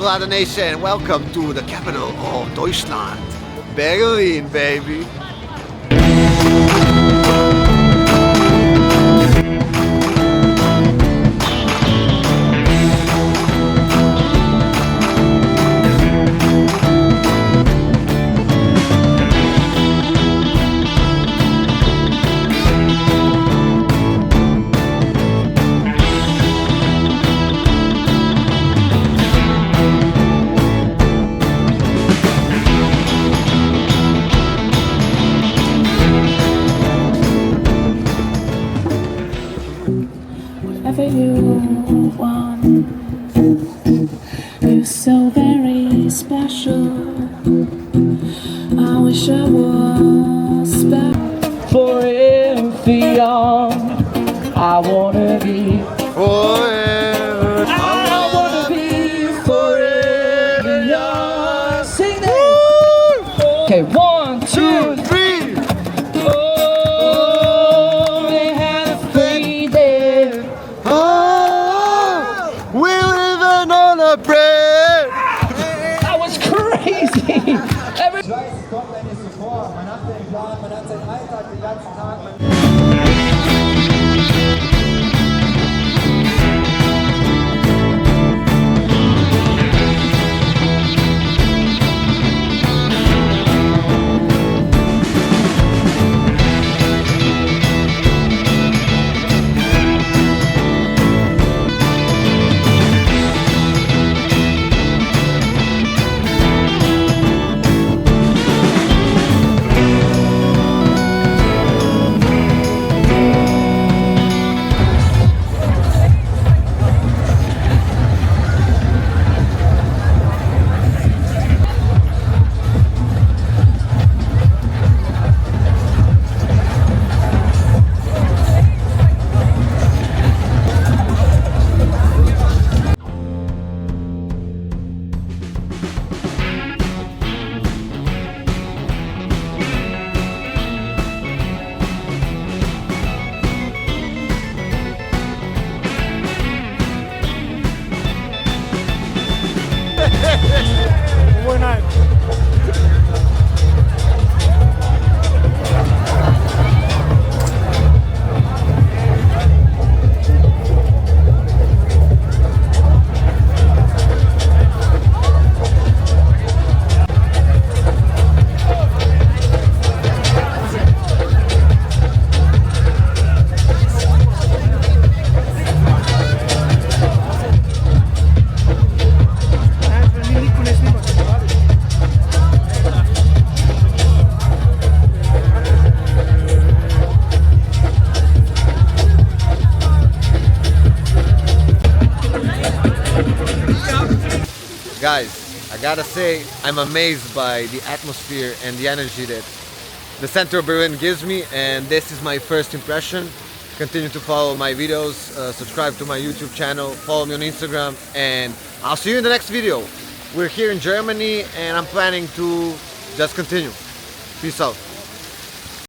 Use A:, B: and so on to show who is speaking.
A: Vlada Nation, welcome to the capital of Deutschland, Berlin, baby.
B: Whatever you want, you're so very special. I wish I was special.
C: For beyond, I wanna be
A: Forever.
C: I wanna be forever young. Sing that. Okay, 1, 2, 3. Oh, they had a free day.
A: Oh, we're living on a prayer.
C: That was crazy. Every
D: Schweiß kommt einem nicht so vor. Man hat den Plan, man hat seinen Alltag den ganzen Tag.
A: Guys, I gotta say, I'm amazed by the atmosphere and the energy that the center of Berlin gives me, and this is my first impression. Continue to follow my videos, subscribe to my YouTube channel, follow me on Instagram, and I'll see you in the next video. We're here in Germany and I'm planning to just continue. Peace out.